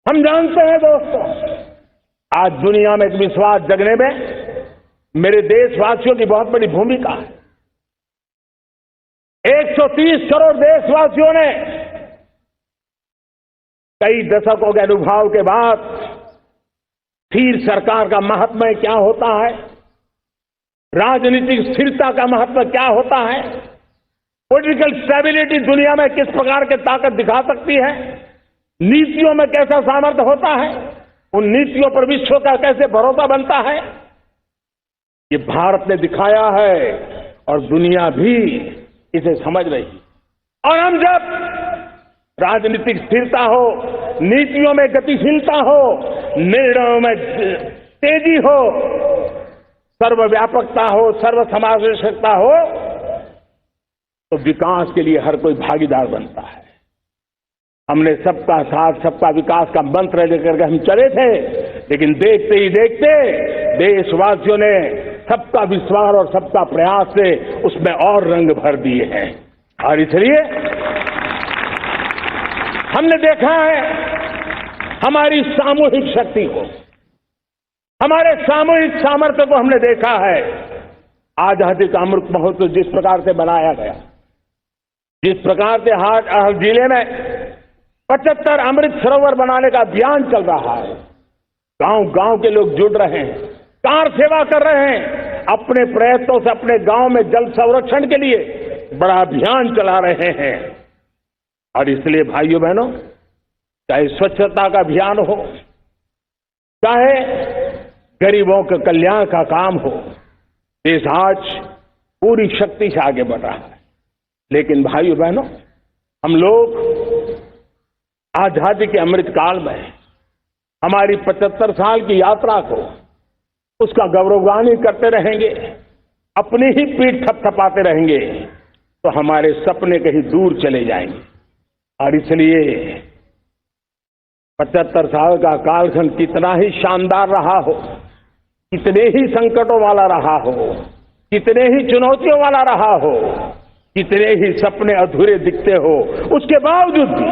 हम जानते हैं दोस्तों, आज दुनिया में एक विश्वास जगने में मेरे देशवासियों की बहुत बड़ी भूमिका है। 130 करोड़ देशवासियों ने कई दशकों के अनुभव के बाद स्थिर सरकार का महत्व क्या होता है, राजनीतिक स्थिरता का महत्व क्या होता है, पॉलिटिकल स्टेबिलिटी दुनिया में किस प्रकार की ताकत दिखा सकती है, नीतियों में कैसा सामर्थ्य होता है, उन नीतियों पर विश्व का कैसे भरोसा बनता है, ये भारत ने दिखाया है और दुनिया भी इसे समझ रही है। और हम जब राजनीतिक स्थिरता हो, नीतियों में गतिशीलता हो, निर्णयों में तेजी हो, सर्वव्यापकता हो, सर्वसमावेशकता हो, तो विकास के लिए हर कोई भागीदार बनता है। हमने सबका साथ सबका विकास का मंत्र लेकर के हम चले थे, लेकिन देखते ही देखते देशवासियों ने सबका विश्वास और सबका प्रयास से उसमें और रंग भर दिए हैं। और इसलिए हमने देखा है हमारी सामूहिक शक्ति को, हमारे सामूहिक सामर्थ्य को हमने देखा है। आजादी का अमृत महोत्सव जिस प्रकार से बनाया गया, जिस प्रकार से हर जिले में 75 अमृत सरोवर बनाने का अभियान चल रहा है, गांव गांव के लोग जुड़ रहे हैं, कार सेवा कर रहे हैं, अपने प्रयत्नों से अपने गांव में जल संरक्षण के लिए बड़ा अभियान चला रहे हैं। और इसलिए भाइयों बहनों, चाहे स्वच्छता का अभियान हो, चाहे गरीबों के कल्याण का काम हो, देश आज पूरी शक्ति से आगे बढ़ रहा है। लेकिन भाइयों बहनों, हम लोग आजादी के अमृत काल में हमारी 75 साल की यात्रा को उसका गौरवगान करते रहेंगे, अपनी ही पीठ थपथपाते रहेंगे, तो हमारे सपने कहीं दूर चले जाएंगे। और इसलिए 75 साल का कालखंड कितना ही शानदार रहा हो, कितने ही संकटों वाला रहा हो, कितने ही चुनौतियों वाला रहा हो, कितने ही सपने अधूरे दिखते हो, उसके बावजूद भी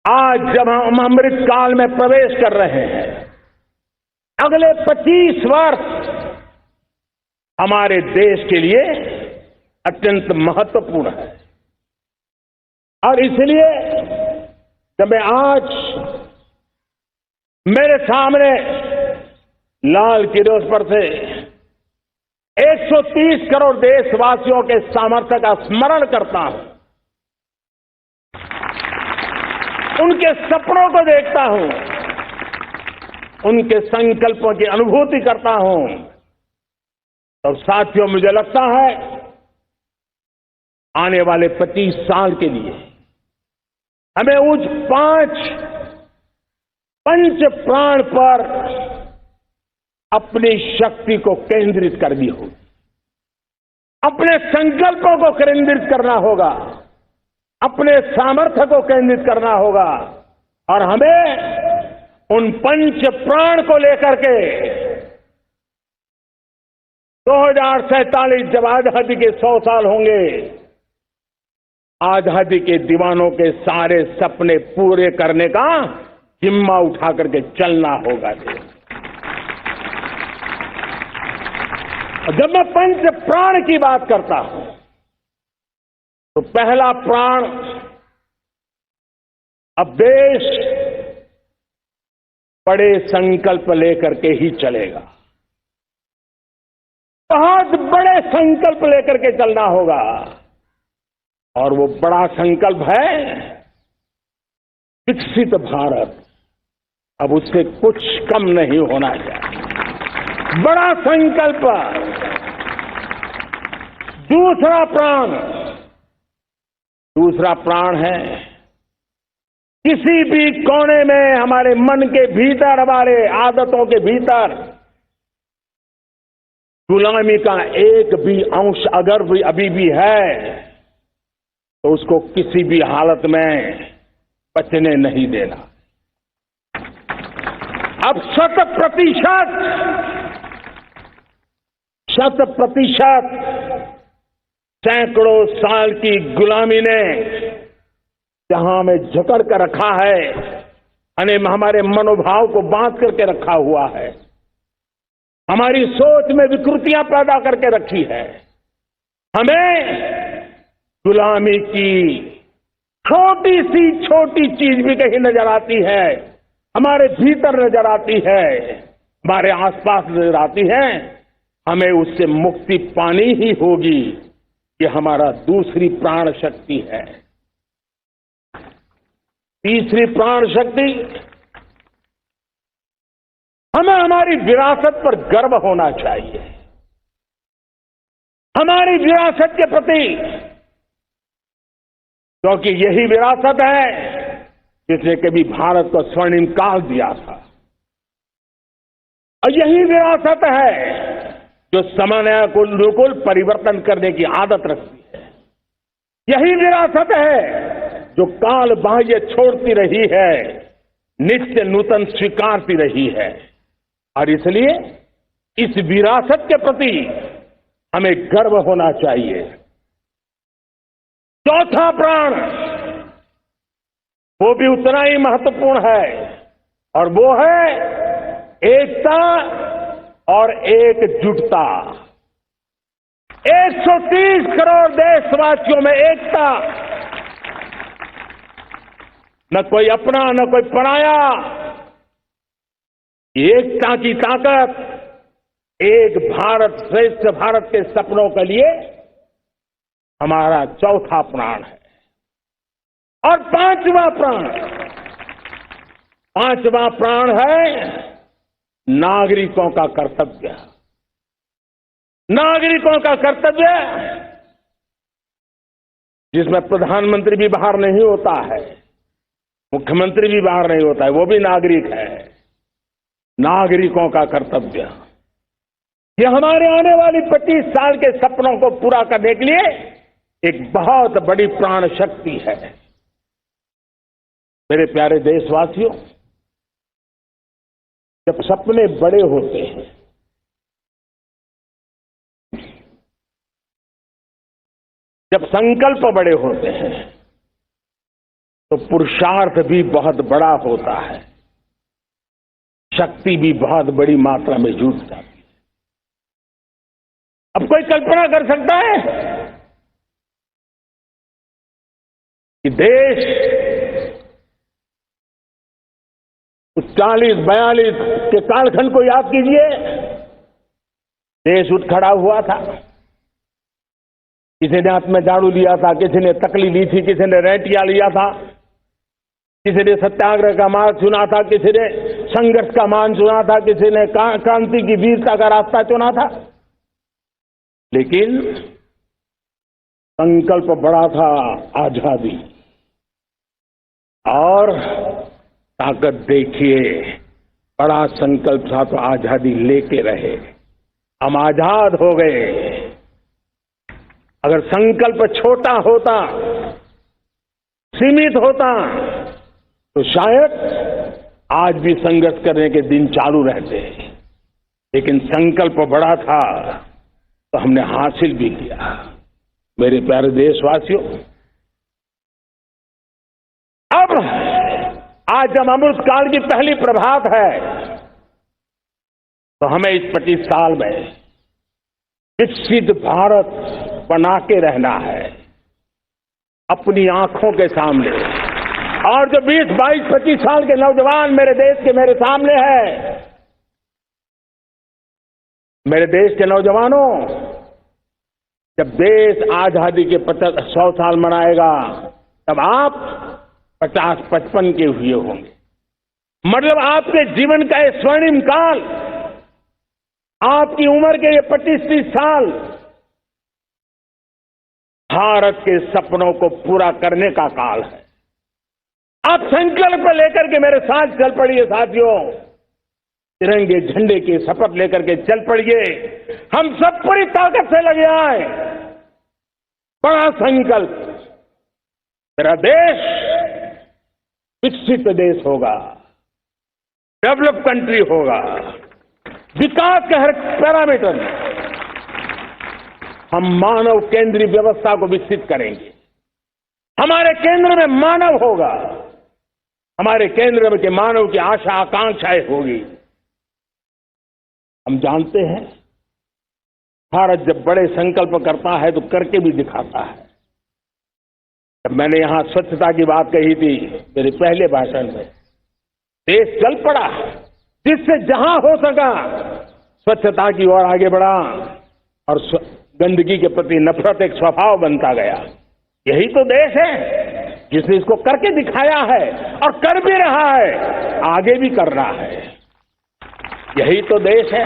आज जब हम अमृत काल में प्रवेश कर रहे हैं, अगले 25 वर्ष हमारे देश के लिए अत्यंत महत्वपूर्ण है। और इसलिए जब मैं आज मेरे सामने लाल किले पर से 130 करोड़ देशवासियों के सामर्थ्य का स्मरण करता हूं, उनके सपनों को देखता हूं, उनके संकल्पों की अनुभूति करता हूं, तो साथियों मुझे लगता है आने वाले 25 साल के लिए हमें उस 5 पंच प्राण पर अपनी शक्ति को केंद्रित करनी होगी, अपने संकल्पों को केंद्रित करना होगा, अपने सामर्थ्य को केंद्रित करना होगा। और हमें उन पंच प्राण को लेकर के 2047 जब आजादी के 100 साल होंगे, आजादी के दीवानों के सारे सपने पूरे करने का जिम्मा उठा करके चलना होगा। जब मैं पंच प्राण की बात करता हूं, तो पहला प्राण, अब देश बड़े संकल्प लेकर के ही चलेगा, बहुत बड़े संकल्प लेकर के चलना होगा। और वो बड़ा संकल्प है विकसित भारत। अब उससे कुछ कम नहीं होना चाहिए, बड़ा संकल्प। दूसरा प्राण है किसी भी कोने में हमारे मन के भीतर, हमारे आदतों के भीतर गुलामी का एक भी अंश अगर भी अभी भी है, तो उसको किसी भी हालत में बचने नहीं देना। अब 100% सैकड़ों साल की गुलामी ने जहां हमें जकड़ कर रखा है, हमारे मनोभाव को बांध करके रखा हुआ है, हमारी सोच में विकृतियां पैदा करके रखी है। हमें गुलामी की छोटी चीज भी कहीं नजर आती है, हमारे भीतर नजर आती है, हमारे आसपास नजर आती है, हमें उससे मुक्ति पानी ही होगी। ये हमारा दूसरी प्राण शक्ति है। तीसरी प्राण शक्ति, हमें हमारी विरासत पर गर्व होना चाहिए। हमारी विरासत के प्रति, क्योंकि यही विरासत है जिसने कभी भारत को स्वर्णिम काल दिया था, और यही विरासत है जो समय को अनुकूल परिवर्तन करने की आदत रखती है। यही विरासत है जो काल बाह्य छोड़ती रही है, नित्य नूतन स्वीकारती रही है। और इसलिए इस विरासत के प्रति हमें गर्व होना चाहिए। चौथा प्राण, वो भी उतना ही महत्वपूर्ण है, और वो है एकता और एकजुटता। 130 करोड़ देशवासियों में एकता, न कोई अपना न कोई पराया। एकता की ताकत एक भारत श्रेष्ठ भारत के सपनों के लिए हमारा चौथा प्राण है। और पांचवा प्राण है नागरिकों का कर्तव्य। नागरिकों का कर्तव्य, जिसमें प्रधानमंत्री भी बाहर नहीं होता है, मुख्यमंत्री भी बाहर नहीं होता है, वो भी नागरिक है। नागरिकों का कर्तव्य, ये हमारे आने वाली 25 साल के सपनों को पूरा करने के लिए एक बहुत बड़ी प्राण शक्ति है। मेरे प्यारे देशवासियों, जब सपने बड़े होते हैं, जब संकल्प बड़े होते हैं, तो पुरुषार्थ भी बहुत बड़ा होता है, शक्ति भी बहुत बड़ी मात्रा में जुट जाती है। अब कोई कल्पना कर सकता है कि देश 40-42 के कालखंड को याद कीजिए, देश उठ खड़ा हुआ था। किसी ने हाथ में झाड़ू लिया था, किसी ने तकली ली थी, किसी ने रेंटिया लिया था, किसी ने सत्याग्रह का मार्ग चुना था, किसी ने संघर्ष का मान चुना था, किसी ने क्रांति की वीरता का रास्ता चुना था। लेकिन संकल्प बड़ा था, आजादी। और ताकत देखिए, बड़ा संकल्प था तो आजादी लेके रहे, हम आजाद हो गए। अगर संकल्प छोटा होता, सीमित होता, तो शायद आज भी संघर्ष करने के दिन चालू रहते। लेकिन संकल्प बड़ा था तो हमने हासिल भी किया। मेरे प्यारे देशवासियों, अब आज जब अमृत काल की पहली प्रभात है, तो हमें इस 25 साल में विकसित भारत बना के रहना है, अपनी आंखों के सामने। और जो 20, 22, 25 साल के नौजवान मेरे देश के मेरे सामने है, मेरे देश के नौजवानों, जब देश आजादी के 100 साल मनाएगा, तब आप 50-55 के हुए होंगे। मतलब आपके जीवन का ये स्वर्णिम काल, आपकी उम्र के ये 25-30 साल भारत के सपनों को पूरा करने का काल है। आप संकल्प लेकर के मेरे साथ चल पड़िए साथियों, तिरंगे झंडे की शपथ लेकर के चल पड़िए। हम सब पूरी ताकत से लगे आए, बड़ा संकल्प। मेरा देश विकसित देश होगा, डेवलप कंट्री होगा। विकास के हर पैरामीटर में हम मानव केंद्रीय व्यवस्था को विकसित करेंगे, हमारे केंद्र में मानव होगा, हमारे केंद्र में के मानव की आशा आकांक्षाएं होगी। हम जानते हैं भारत जब बड़े संकल्प करता है तो करके भी दिखाता है। जब मैंने यहां स्वच्छता की बात कही थी मेरे पहले भाषण में, देश चल पड़ा, जिससे जहां हो सका स्वच्छता की ओर आगे बढ़ा और गंदगी के प्रति नफरत एक स्वभाव बनता गया। यही तो देश है जिसने इसको करके दिखाया है और कर भी रहा है, आगे भी कर रहा है। यही तो देश है